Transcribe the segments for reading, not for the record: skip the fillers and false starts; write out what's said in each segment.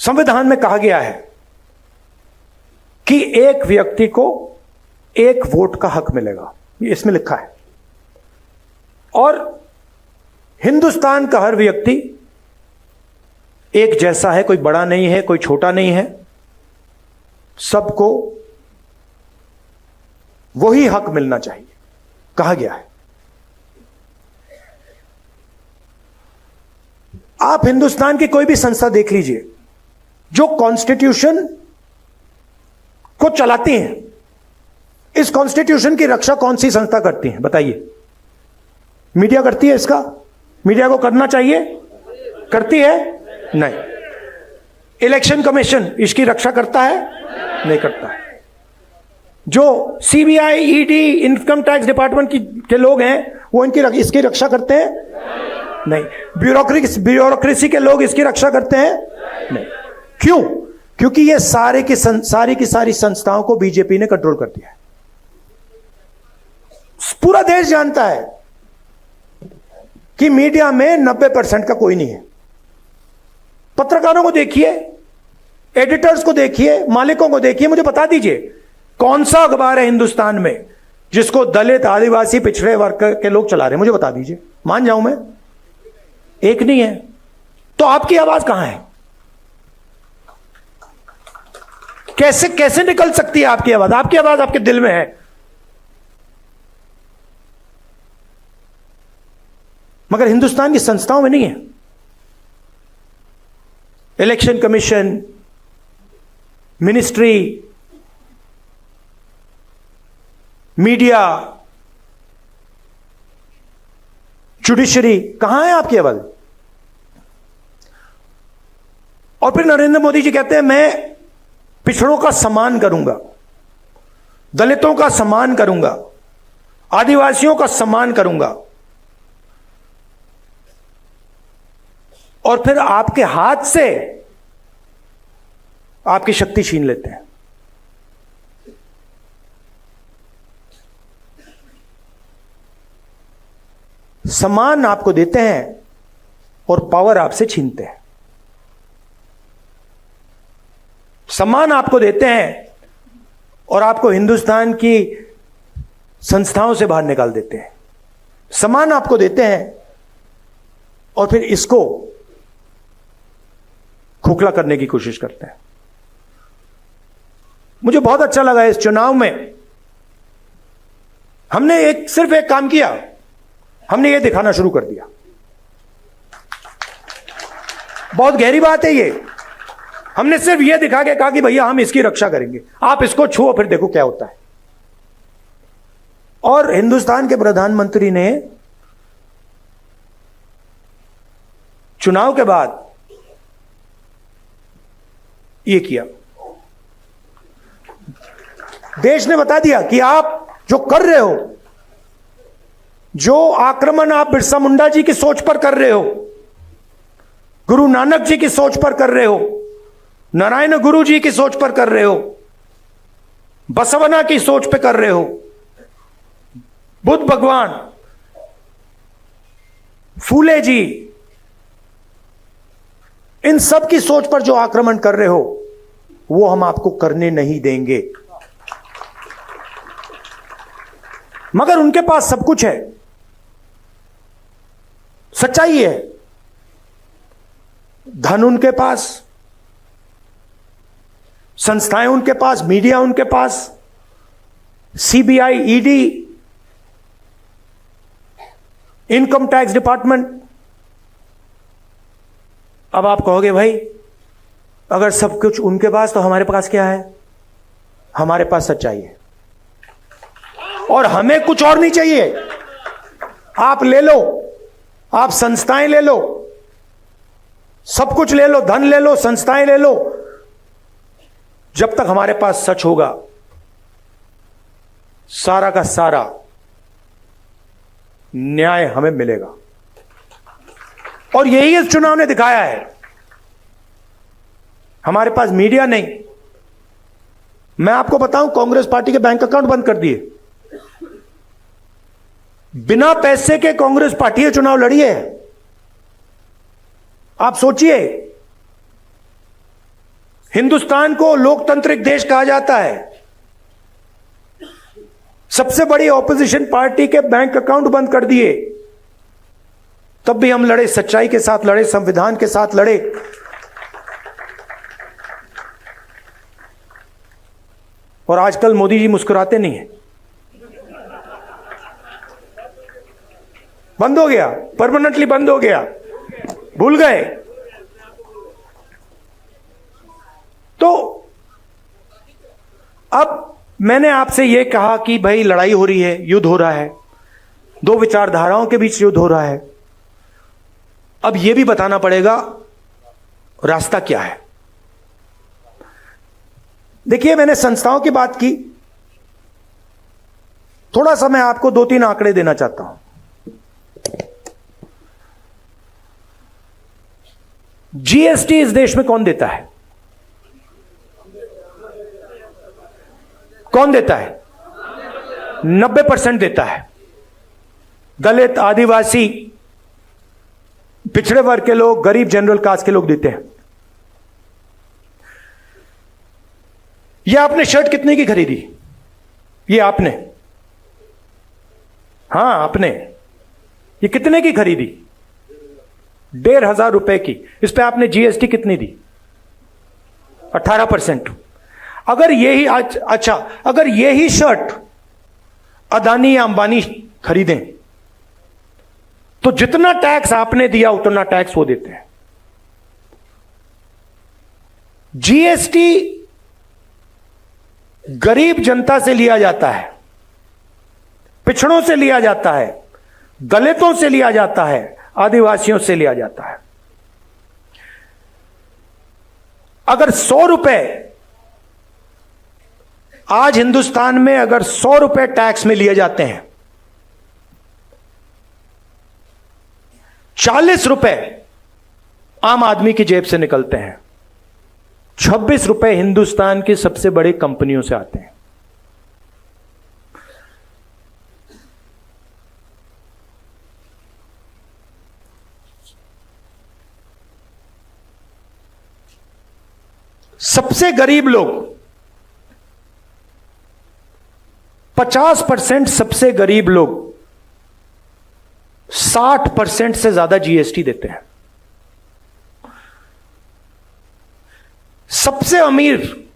संविधान में कहा गया है कि एक व्यक्ति को एक वोट का हक मिलेगा, ये इसमें लिखा है। और हिंदुस्तान का हर व्यक्ति एक जैसा है, कोई बड़ा नहीं है, कोई छोटा नहीं है, सबको वही हक मिलना चाहिए, कहा गया है। आप हिंदुस्तान की कोई भी संस्था देख लीजिए जो कॉन्स्टिट्यूशन को चलाती हैं, इस कॉन्स्टिट्यूशन की रक्षा कौन सी संस्था करती है बताइए? मीडिया करती है इसका? मीडिया को करना चाहिए? करती है? नहीं। इलेक्शन कमीशन इसकी रक्षा करता है? नहीं करता है। जो CBI, ED, income tax department के लोग हैं वो इसकी रक्षा करते हैं? नहीं। ब्यूरोक्रेसी के लोग इसकी रक्षा करते हैं? नहीं। क्यों? क्योंकि ये सारी की सारी संस्थाओं को बीजेपी ने कंट्रोल कर दिया है। पूरा देश जानता है कि मीडिया में 90% का कोई नहीं है। पत्रकारों को देखिए, एडिटर्स को देखिए, मालिकों को देखिए, मुझे बता दीजिए कौन सा अखबार है हिंदुस्तान में जिसको दलित, आदिवासी, पिछड़े वर्ग के लोग चला रहे हैं? मुझे बता दीजिए, मान जाऊं मैं, एक नहीं है। तो आपकी आवाज कहां है? कैसे कैसे निकल सकती है आपकी आवाज? आपकी आवाज आपके दिल में है। मगर हिंदुस्तान की संस्थाओं में नहीं है। Election commission, ministry, media, judiciary, कहां है आपकी आवाज? और फिर नरेंद्र मोदी जी कहते हैं मैं पिछड़ों का सम्मान करूंगा, दलितों का सम्मान करूंगा, आदिवासियों का सम्मान करूंगा, और फिर आपके हाथ से आपकी शक्ति छीन लेते हैं। सम्मान आपको देते हैं और पावर आपसे छीनते हैं। सम्मान आपको देते हैं और आपको हिंदुस्तान की संस्थाओं से बाहर निकाल देते हैं। सम्मान आपको देते हैं और फिर इसको खोखला करने की कोशिश करते हैं। मुझे बहुत अच्छा लगा इस चुनाव में हमने सिर्फ एक काम किया, हमने ये दिखाना शुरू कर दिया। बहुत गहरी बात है ये। हमने सिर्फ ये दिखा के कहा कि भैया हम इसकी रक्षा करेंगे, आप इसको छुओ फिर देखो क्या होता है। और हिंदुस्तान के प्रधानमंत्री ने चुनाव के बाद ये किया। देश ने बता दिया कि आप जो कर रहे हो, जो आक्रमण आप बिरसा मुंडा जी की सोच पर कर रहे हो, गुरु नानक जी की सोच पर कर रहे हो, नारायण गुरु जी की सोच पर कर रहे हो, बसवना की सोच पर कर रहे हो, बुद्ध भगवान, फूले जी, इन सब की सोच पर जो आक्रमण कर रहे हो वो हम आपको करने नहीं देंगे। मगर उनके पास सब कुछ है, सच्चाई है। धन उनके पास, संस्थाएं उनके पास, मीडिया उनके पास, CBI, ED, income tax department. अब आप कहोगे भाई अगर सब कुछ उनके पास तो हमारे पास क्या है? हमारे पास सच्चाई है और हमें कुछ और नहीं चाहिए। आप ले लो, आप संस्थाएं ले लो, सब कुछ ले लो, धन ले लो, संस्थाएं ले लो, जब तक हमारे पास सच होगा सारा का सारा न्याय हमें मिलेगा। और यही इस चुनाव ने दिखाया है। हमारे पास मीडिया नहीं। मैं आपको बताऊं, कांग्रेस पार्टी के बैंक अकाउंट बंद कर दिए। बिना पैसे के कांग्रेस पार्टी ये चुनाव लड़ी है। आप सोचिए हिंदुस्तान को लोकतांत्रिक देश कहा जाता है। सबसे बड़ी ऑपोजिशन पार्टी के बैंक अकाउंट बंद कर दिए, तब भी हम लड़े, सच्चाई के साथ लड़े, संविधान के साथ लड़े। और आजकल मोदी जी मुस्कुराते नहीं हैं। बंद हो गया, परमानेंटली बंद हो गया, भूल गए। तो अब मैंने आपसे यह कहा कि भाई लड़ाई हो रही है, युद्ध हो रहा है, दो विचारधाराओं के बीच युद्ध हो रहा है। अब यह भी बताना पड़ेगा रास्ता क्या है। देखिए, मैंने संस्थाओं की बात की, थोड़ा सा मैं आपको 2-3 आंकड़े देना चाहता हूं। जीएसटी इस देश में कौन देता है? कौन देता है? 90% देता है। दलित, आदिवासी, पिछड़े वर्ग के लोग, गरीब, जनरल कास्ट के लोग देते हैं। यह आपने शर्ट कितने की खरीदी? ये आपने, हां आपने, ये कितने की खरीदी? 1,500 रुपए की। इस पे आपने जीएसटी कितनी दी? 18%। अगर यही अच्छा, अगर यही शर्ट अदानी या अंबानी खरीदें तो जितना टैक्स आपने दिया उतना टैक्स वो देते हैं। जीएसटी गरीब जनता से लिया जाता है, पिछड़ों से लिया जाता है, दलितों से लिया जाता है, आदिवासियों से लिया जाता है। अगर 100 रुपए आज हिंदुस्तान में, अगर 100 रुपए टैक्स में लिए जाते हैं, 40 रुपए आम आदमी की जेब से निकलते हैं, 26 रुपए हिंदुस्तान की सबसे बड़ी कंपनियों से आते हैं। सबसे गरीब लोग 50%, सबसे गरीब लोग 60% से ज्यादा जीएसटी देते हैं। सबसे अमीर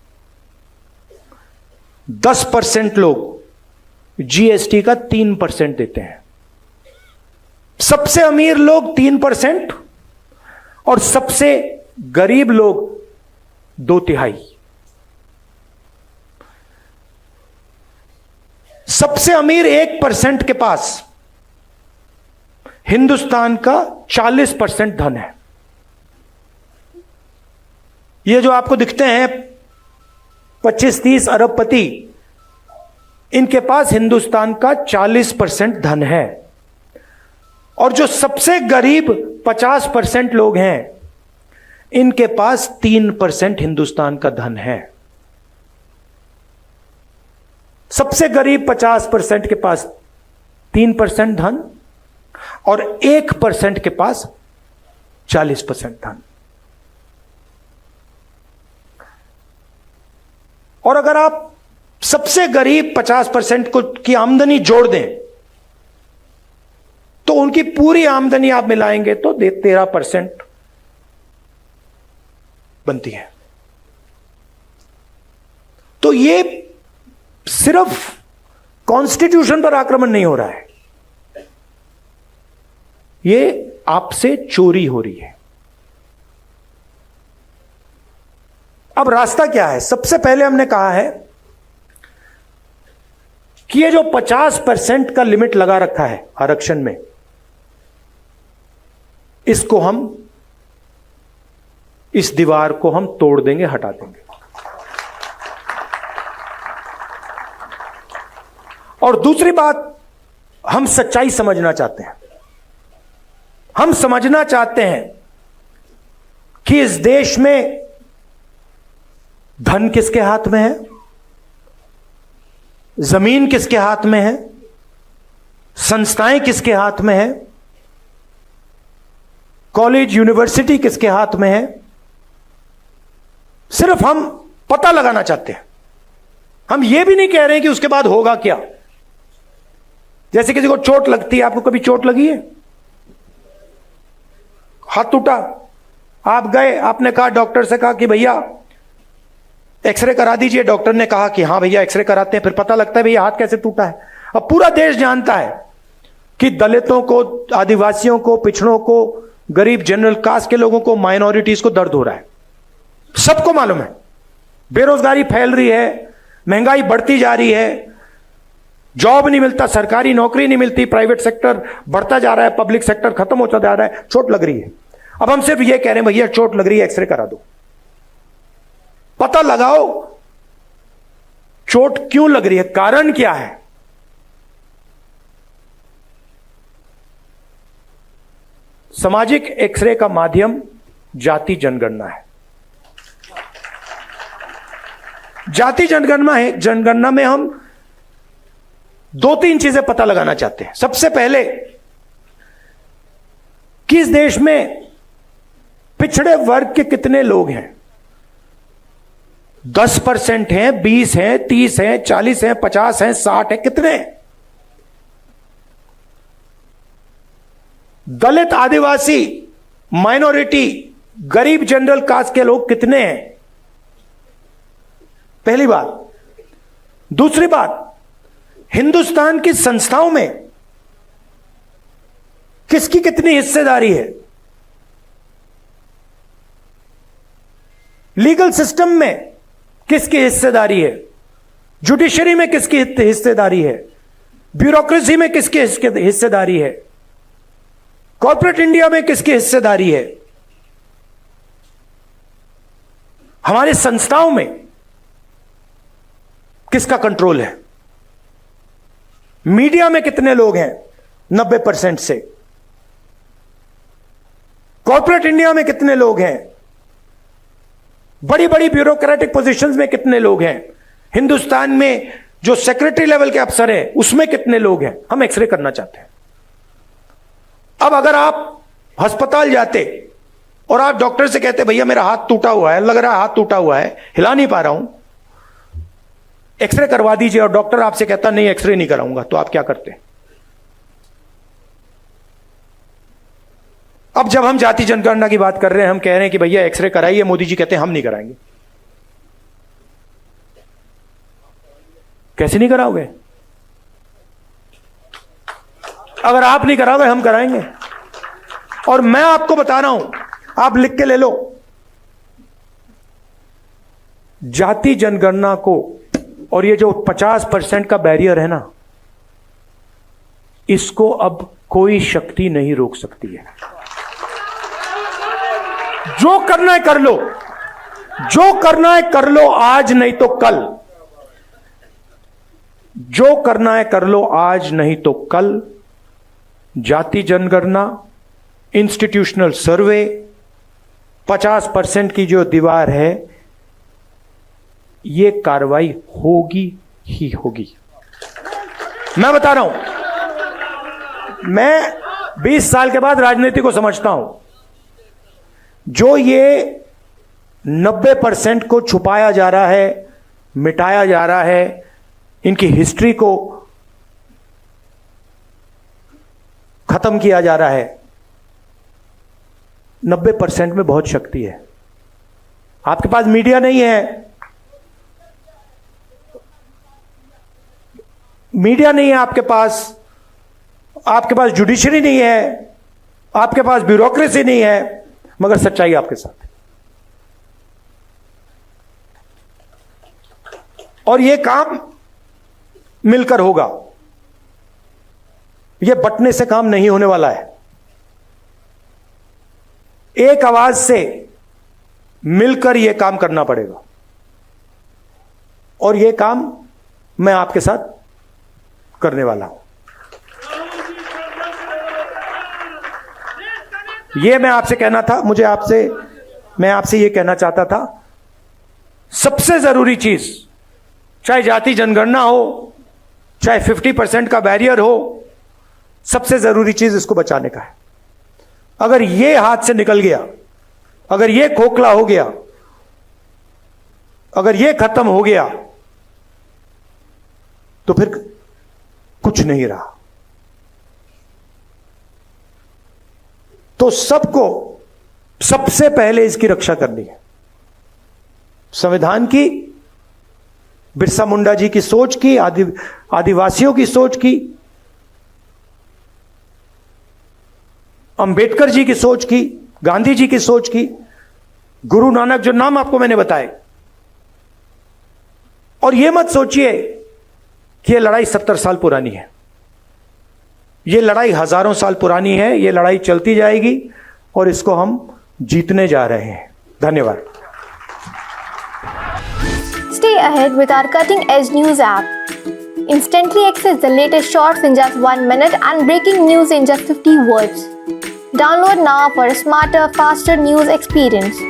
10% लोग जीएसटी का 3% देते हैं। सबसे अमीर लोग 3% और सबसे गरीब लोग 2/3। सबसे अमीर 1% के पास हिंदुस्तान का 40% धन है। ये जो आपको दिखते हैं 25-30 अरबपति, इनके पास हिंदुस्तान का 40% धन है। और जो सबसे गरीब 50% लोग हैं, इनके पास 3% हिंदुस्तान का धन है। सबसे गरीब 50% के पास 3% धन और 1% के पास 40% धन। और अगर आप सबसे गरीब 50% को की आमदनी जोड़ दें तो उनकी पूरी आमदनी आप मिलाएंगे तो 13% बनती है। तो ये सिर्फ कॉन्स्टिट्यूशन पर आक्रमण नहीं हो रहा है, ये आपसे चोरी हो रही है। अब रास्ता क्या है? सबसे पहले हमने कहा है कि ये जो 50% का लिमिट लगा रखा है आरक्षण में, इसको हम, इस दीवार को हम तोड़ देंगे, हटा देंगे। और दूसरी बात, हम सच्चाई समझना चाहते हैं। हम समझना चाहते हैं कि इस देश में धन किसके हाथ में है, जमीन किसके हाथ में है, संस्थाएं किसके हाथ में है, कॉलेज यूनिवर्सिटी किसके हाथ में है, सिर्फ हम पता लगाना चाहते हैं। हम यह भी नहीं कह रहे हैं कि उसके बाद होगा क्या। जैसे किसी को चोट लगती है, आपको कभी चोट लगी है? हाथ टूटा, आप गए, आपने कहा, डॉक्टर से कहा कि भैया एक्सरे करा दीजिए। डॉक्टर ने कहा कि हाँ भैया एक्सरे कराते हैं। फिर पता लगता है भैया हाथ कैसे टूटा है। अब पूरा देश जानता है कि दलितों को, आदिवासियों को, पिछड़ों को, गरीब जनरल कास्ट के लोगों को, माइनॉरिटीज को दर्द हो रहा है। सबको मालूम है। बेरोजगारी फैल रही है, महंगाई बढ़ती जा रही है, जॉब नहीं मिलता, सरकारी नौकरी नहीं मिलती, प्राइवेट सेक्टर बढ़ता जा रहा है, पब्लिक सेक्टर खत्म होता जा रहा है, चोट लग रही है। अब हम सिर्फ ये कह रहे हैं भैया चोट लग रही है, एक्सरे करा दो, पता लगाओ चोट क्यों लग रही है, कारण क्या है। सामाजिक एक्सरे का माध्यम जाति जनगणना है। जाति जनगणना में हम 2-3 चीजें पता लगाना चाहते हैं। सबसे पहले, किस देश में पिछड़े वर्ग के कितने लोग हैं? 10% हैं, 20 हैं, 30 हैं, 40 हैं, 50 हैं, 60 हैं, कितने? दलित, आदिवासी, माइनॉरिटी, गरीब जनरल कास्ट के लोग कितने हैं? पहली बात। दूसरी बात, हिंदुस्तान की संस्थाओं में किसकी कितनी हिस्सेदारी है? लीगल सिस्टम में किसकी हिस्सेदारी है? जुडिशरी में किसकी हिस्सेदारी है? ब्यूरोक्रेसी में किसकी हिस्सेदारी है? कॉर्पोरेट इंडिया में किसकी हिस्सेदारी है? हमारी संस्थाओं में किसका कंट्रोल है? मीडिया में कितने लोग हैं? 90% से। कॉर्पोरेट इंडिया में कितने लोग हैं? बड़ी बड़ी ब्यूरोक्रेटिक पोजीशंस में कितने लोग हैं? हिंदुस्तान में जो सेक्रेटरी लेवल के अफसर हैं उसमें कितने लोग हैं? हम एक्सरे करना चाहते हैं। अब अगर आप अस्पताल जाते और आप डॉक्टर से कहते भैया मेरा हाथ टूटा हुआ है, लग रहा है हाथ टूटा हुआ है, हिला नहीं पा रहा हूं, एक्सरे करवा दीजिए, और डॉक्टर आपसे कहता नहीं एक्सरे नहीं कराऊंगा, तो आप क्या करते? अब जब हम जाति जनगणना की बात कर रहे हैं, हम कह रहे हैं कि भैया एक्सरे कराइए, मोदी जी कहते हैं हम नहीं कराएंगे। कैसे नहीं कराओगे? अगर आप नहीं कराओगे हम कराएंगे। और मैं आपको बता रहा हूं, आप लिख के ले लो, जाति जनगणना को और ये जो 50% का बैरियर है ना, इसको अब कोई शक्ति नहीं रोक सकती है। जो करना है कर लो, जो करना है कर लो, आज नहीं तो कल। जो करना है कर लो, आज नहीं तो कल। जाति जनगणना, इंस्टीट्यूशनल सर्वे, 50% की जो दीवार है, ये कार्रवाई होगी ही होगी। मैं बता रहा हूं, मैं 20 साल के बाद राजनीति को समझता हूं। जो ये 90% को छुपाया जा रहा है, मिटाया जा रहा है, इनकी हिस्ट्री को खत्म किया जा रहा है, 90% में बहुत शक्ति है। आपके पास मीडिया नहीं है, मीडिया नहीं है आपके पास जुडिशरी नहीं है, आपके पास ब्यूरोक्रेसी नहीं है, मगर सच्चाई आपके साथ है। और यह काम मिलकर होगा, यह बंटने से काम नहीं होने वाला है। एक आवाज से मिलकर यह काम करना पड़ेगा, और यह काम मैं आपके साथ करने वाला हूं। यह मैं आपसे कहना था, मैं आपसे यह कहना चाहता था, सबसे जरूरी चीज, चाहे जाति जनगणना हो, चाहे 50% का बैरियर हो, सबसे जरूरी चीज इसको बचाने का है। अगर यह हाथ से निकल गया, अगर यह खोखला हो गया, अगर ये खत्म हो गया तो फिर कुछ नहीं रहा। तो सबको सबसे पहले इसकी रक्षा करनी है, संविधान की, बिरसा मुंडा जी की सोच की, आदिवासियों की सोच की, अंबेडकर जी की सोच की, गांधी जी की सोच की, गुरु नानक, जो नाम आपको मैंने बताए। और यह मत सोचिए कि यह लड़ाई 70 साल पुरानी है, यह लड़ाई हजारों साल पुरानी है, यह लड़ाई चलती जाएगी और इसको हम जीतने जा रहे हैं। धन्यवाद। Stay ahead with our cutting edge news app. Instantly access the latest shorts in just 1 minute and breaking news in just 50 words. Download now for a smarter, faster news experience.